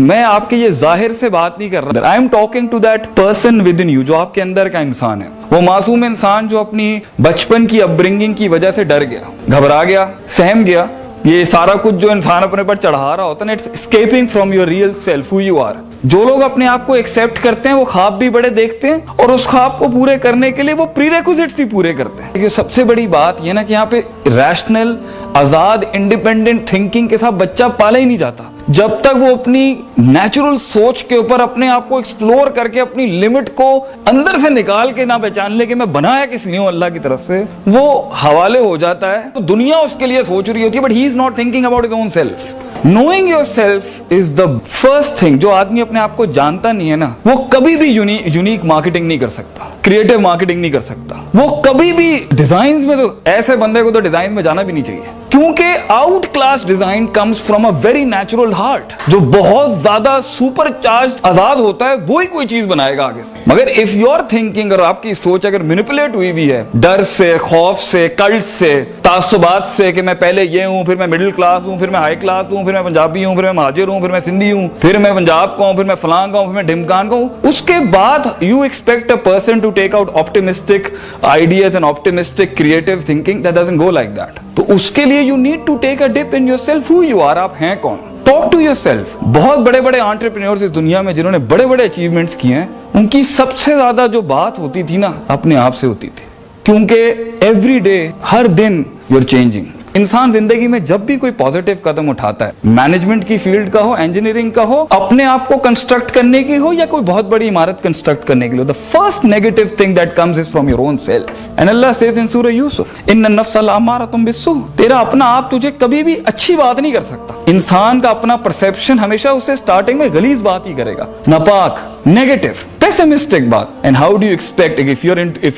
मैं आपके ये जाहिर से बात नहीं कर रहा, I am talking to that person with in you, जो आपके अंदर का इंसान है, वो मासूम इंसान जो अपनी बचपन की अपब्रिंगिंग की वजह से डर गया, घबरा गया, सहम गया। ये सारा कुछ जो इंसान अपने पर चढ़ा रहा होता है, it's escaping from your real self, who you are. जो लोग अपने आप को एक्सेप्ट करते हैं वो ख्वाब भी बड़े देखते हैं और उस ख्वाब को पूरे करने के लिए वो प्रीरेक्विजिट्स भी पूरे करते हैं। सबसे बड़ी बात ये ना कि यहाँ पे रैशनल, आजाद, इंडिपेंडेंट थिंकिंग के साथ बच्चा पाला ही नहीं जाता जब तक वो अपनी नेचुरल सोच के ऊपर अपने आप को एक्सप्लोर करके अपनी लिमिट को अंदर से निकाल के ना पहचान ले कि मैं बनाया किस लिए हूं अल्लाह की तरफ से, वो हवाले हो जाता है। तो दुनिया उसके लिए सोच रही होती है, but he is not thinking about his own self. Knowing your self is the first thing. जो आदमी अपने आप को जानता नहीं है ना, वो कभी भी यूनिक मार्केटिंग नहीं कर सकता, क्रिएटिव मार्केटिंग नहीं कर सकता, वो कभी भी डिजाइन में, तो ऐसे बंदे को तो डिजाइन में जाना भी नहीं चाहिए, क्योंकि out class design comes from a very natural heart. जो बहुत ज्यादा सुपर चार्ज आजाद होता है वो ही कोई चीज बनाएगा आगे से। मगर इफ योर थिंकिंग और आपकी सोच अगर मैनिपुलेट हुई भी है डर से, खौफ से, कल्ट से, तासुबात से कि मैं पहले ये हूं, फिर मैं मिडिल क्लास हूं, फिर मैं हाई क्लास हूं, फिर मैं पंजाबी हूं, फिर मैं महाजिर हूं, फिर मैं सिंधी हूं, फिर मैं पंजाब का हूं, फिर मैं फलां का हूं, फिर मैं ढिमकान का हूं, उसके बाद you expect a person to take out optimistic ideas and optimistic creative thinking, that doesn't go like that. तो उसके लिए you need to take a dip in yourself, who you are, आप हैं कौन। Talk to yourself. बहुत बड़े बड़े entrepreneurs इस दुनिया में जिन्होंने बड़े बड़े अचीवमेंट्स किए हैं, उनकी सबसे ज्यादा जो बात होती थी ना, अपने आप से होती थी, क्योंकि एवरी डे, हर दिन यू आर चेंजिंग। इंसान जिंदगी में जब भी कोई पॉजिटिव कदम उठाता है, मैनेजमेंट की फील्ड का हो, इंजीनियरिंग का हो, अपने आप को कंस्ट्रक्ट करने की हो, या कोई बहुत बड़ी इमारत कंस्ट्रक्ट करने के लिए, the first negative thing that comes is from your own self. And Allah says in सूरह यूसुफ, इन्न नफ्स लअम्मारतुम बिस्सू, तेरा अपना आप तुझे कभी भी अच्छी बात नहीं कर सकता। इंसान का अपना परसेप्शन हमेशा उससे स्टार्टिंग में गलीज बात ही करेगा, नापाक, नेगेटिव, pessimistic बात। And how do you expect, if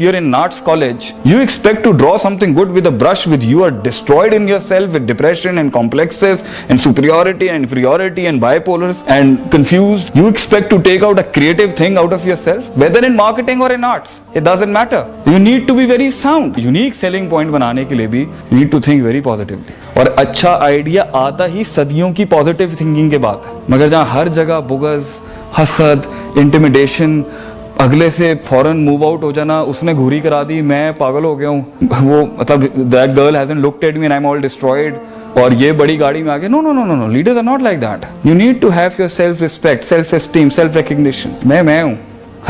you're in arts college, you expect to draw something good with a brush, with you are destroyed in yourself with depression and complexes and superiority and inferiority and bipolars and confused. You expect to take out a creative thing out of yourself, whether in marketing or in arts, it doesn't matter. You need to be very sound. Unique selling point बनाने के लिए भी you need to think very positively. और अच्छा idea आता ही सदियों की positive thinking के बाद है। मगर जहाँ हर जगह बुगज, हसद, इंटिमिडेशन, अगले से फौरन मूव आउट हो जाना, उसने घूरी करा दी, मैं पागल हो गया हूँ, वो मतलब that girl hasn't looked at me and I am all destroyed, और ये बड़ी गाड़ी में आ गए। No no no no no, leaders are not like that. You need to have your self respect, self esteem, self recognition. मैं हूँ,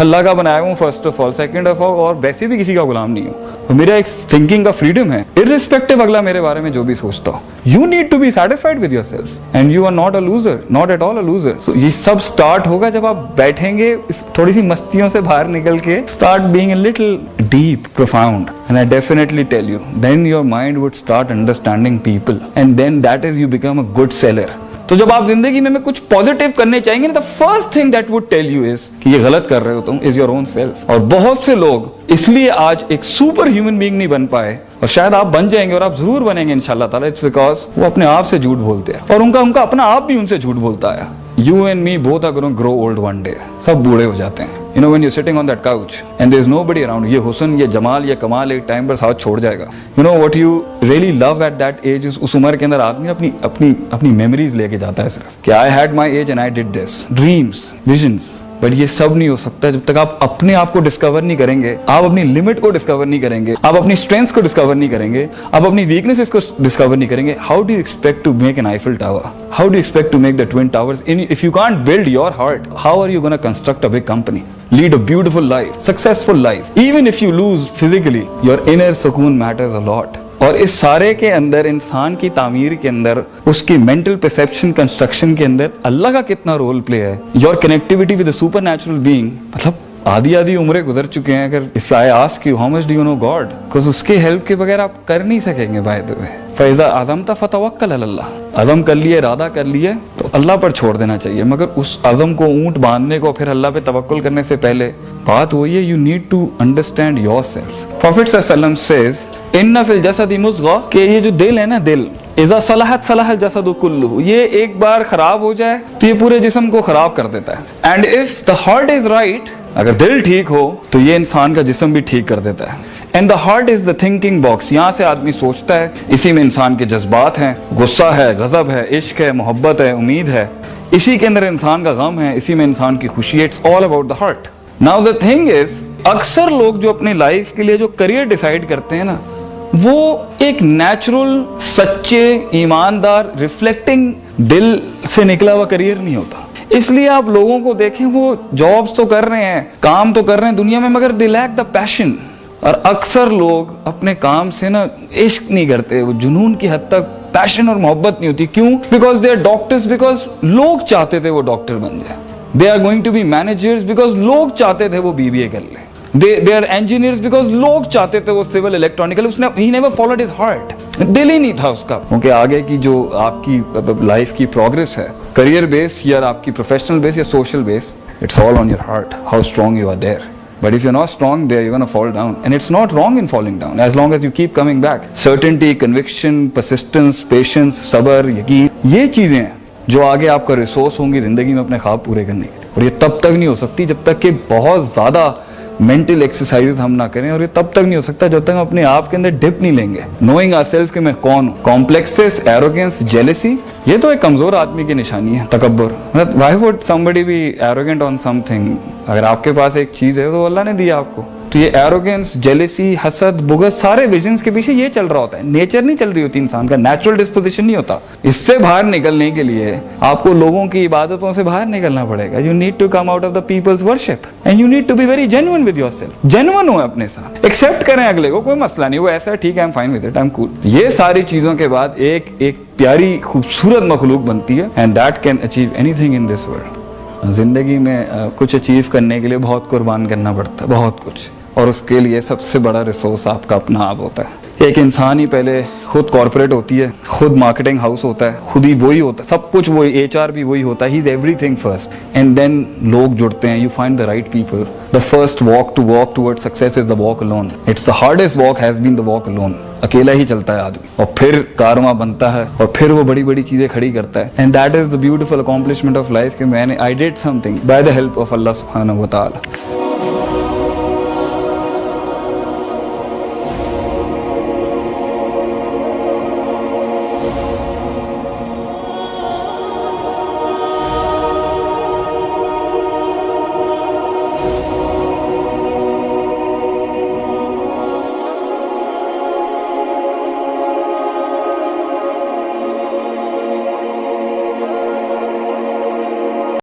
अल्लाह का बनाया हूँ first of all, second of all, और वैसे भी किसी का गुलाम नहीं हूँ। मेरा एक थिंकिंग का फ्रीडम है, इररिस्पेक्टिव अगला मेरे बारे में जो भी सोचता हो। You need to be satisfied with yourself and you are not a loser, not at all a loser. So ये सब स्टार्ट होगा जब आप बैठेंगे थोड़ी सी मस्तियों से बाहर निकल के, start being a little deep, profound, and I definitely tell you, then your mind would start understanding people, and then that is you become a good seller. तो जब आप जिंदगी में कुछ पॉजिटिव करने चाहेंगे ना, the first thing that would tell you is कि ये गलत कर रहे हो तुम, इज योर ओन सेल्फ। और बहुत से लोग इसलिए आज एक सुपर ह्यूमन बीइंग नहीं बन पाए, और शायद आप बन जाएंगे और आप जरूर बनेंगे इंशाल्लाह ताला, इट्स बिकॉज वो अपने आप से झूठ बोलते हैं, और उनका अपना आप भी उनसे झूठ बोलता है। You and me both are going to grow old one day. सब बूढ़े हो जाते हैं। You know, when you're sitting on that couch and there's nobody around, ये हुस्न, ये जमाल, ये कमाल एक टाइम पर साथ छोड़ जाएगा। You know what you really love at that age is, उस उम्र के अंदर आदमी अपनी मेमोरीज लेके जाता है सिर्फ कि I had my age and I did this, dreams, visions। But ये सब नहीं हो सकता जब तक आप अपने आप को डिस्कवर नहीं करेंगे, आप अपनी लिमिट को डिस्कवर नहीं करेंगे, आप अपनी स्ट्रेंथ्स को डिस्कवर नहीं करेंगे, आप अपनी वीकनेसेस को डिस्कवर नहीं करेंगे। How do you expect to make an Eiffel tower? How do expect to make the twin towers? If you can't build your heart, how are you gonna construct a big company, lead a beautiful life, successful life? Even if you lose physically, your inner सुकून matters a lot. और इस सारे के अंदर, इंसान की तामीर के अंदर, उसकी मेंटल परसेप्शन कंस्ट्रक्शन के अंदर अल्लाह का कितना रोल प्ले है, your connectivity with the super natural being. मतलब आधी उम्रें गुजर चुके हैं। अगर if I ask you how much do you know God, because उसके हेल्प के बगैर आप कर नहीं सकेंगे। बाय द वे, फैजा आज़मता फतवक्कल अल्लाह, अज़म कर लिए, इरादा कर लिए तो अल्लाह पर छोड़ देना चाहिए। मगर उस अज़म को ऊंट बांधने को, फिर अल्लाह पे तवक्कुल करने से पहले बात वही है, you need to understand yourself. Prophet सल्लल्लाहु अलैहि वसल्लम सेज, इन्ना फिल जसदी मुज़गा, कि ये जो दिल है ना, दिल इज़ा सलहत सलहल जसदु कुल्लुहु, ये एक बार खराब हो जाए तो ये पूरे जिस्म को खराब कर देता है। And if the heart is right, अगर दिल ठीक हो तो ये इंसान का जिस्म भी ठीक कर देता है। And the heart is the thinking box, यहाँ से आदमी सोचता है, इसी में इंसान के जज्बात हैं, गुस्सा है, गजब है, इश्क है, मोहब्बत है, उम्मीद है, इसी के अंदर इंसान का गम है, इसी में इंसान की खुशी है। It's all about the heart. Now the thing is, अक्सर लोग जो अपनी लाइफ के लिए जो करियर डिसाइड करते हैं ना, वो एक नेचुरल, सच्चे, ईमानदार, रिफ्लेक्टिंग दिल से निकला हुआ करियर नहीं होता। इसलिए आप लोगों को देखें, वो जॉब्स तो कर रहे हैं, काम तो कर रहे हैं दुनिया में, मगर दे लैक द पैशन। और अक्सर लोग अपने काम से ना इश्क नहीं करते, वो जुनून की हद तक पैशन और मोहब्बत नहीं होती। क्यों? Because they are doctors, because लोग चाहते थे वो डॉक्टर बन जाए। They are going to be managers, because लोग चाहते थे वो BBA कर ले। They are engineers because लोग चाहते थे वो सिविल इलेक्ट्रॉनिकल। उसने he never followed his heart, दिल ही नहीं था उसका। क्योंकि आगे की जो आपकी लाइफ की प्रोग्रेस है, करियर बेस या आपकी प्रोफेशनल बेस या social base, it's all on your heart, how strong you are there. But if you're not strong there, you're gonna fall down, and it's not wrong in falling down as long as you keep coming back. Certainty, conviction, persistence, patience, सब्र, यकीन, ये चीजें हैं जो आगे आपका resource होंगी जिंदगी में अपने ख्वाब पूरे करने के लिए। और ये तब तक नहीं हो सकती जब तक कि बहुत ज्यादा मेंटल एक्सरसाइज हम ना करें, और ये तब तक नहीं हो सकता जब तक हम अपने आप के अंदर डिप नहीं लेंगे। नोइंग आवरसेल्फ कि मैं कौन हूं। कॉम्प्लेक्सेस, एरोगेंस, जेलेसी, ये तो एक कमजोर आदमी की निशानी है। तकब्बुर, मतलब why would somebody B arrogant on something? अगर आपके पास एक चीज है तो अल्लाह ने दिया आपको। तो ये एरोगेंस, जेलेसी, हसद, बुग़्ज़, सारे विजन्स के पीछे ये चल रहा होता है। नेचर नहीं चल रही होती इंसान का, नेचुरल डिस्पोजिशन नहीं होता। इससे बाहर निकलने के लिए आपको लोगों की इबादतों से बाहर निकलना पड़ेगा। You need to come out of the people's worship and you need to be very genuine with yourself. Genuine हो अपने साथ, एक्सेप्ट करें अगले को, कोई मसला नहीं, वो ऐसा है, ठीक है, I am fine with it, I am cool. ये सारी चीजों के बाद एक प्यारी खूबसूरत मखलूक बनती है, and that can achieve anything in this world. जिंदगी में कुछ अचीव करने के लिए बहुत कुर्बान करना पड़ता है, बहुत कुछ, और उसके लिए सबसे बड़ा रिसोर्स आपका अपना आप होता है। एक इंसान ही पहले खुद कॉर्पोरेट होती है, खुद मार्केटिंग हाउस होता है, खुद ही वही होता है, सब कुछ वही, HR भी वही होता है, he is everything first, and then लोग जुड़ते हैं, you find the right people. The first walk toward success is the walk alone. It's the hardest walk has been the walk alone. अकेला ही चलता है आदमी, और फिर कारवां बनता है, और फिर वो बड़ी बड़ी चीजें खड़ी करता है। And that is the beautiful accomplishment of life कि मैंने I did something by the help of Allah सुब्हानहू व तआला।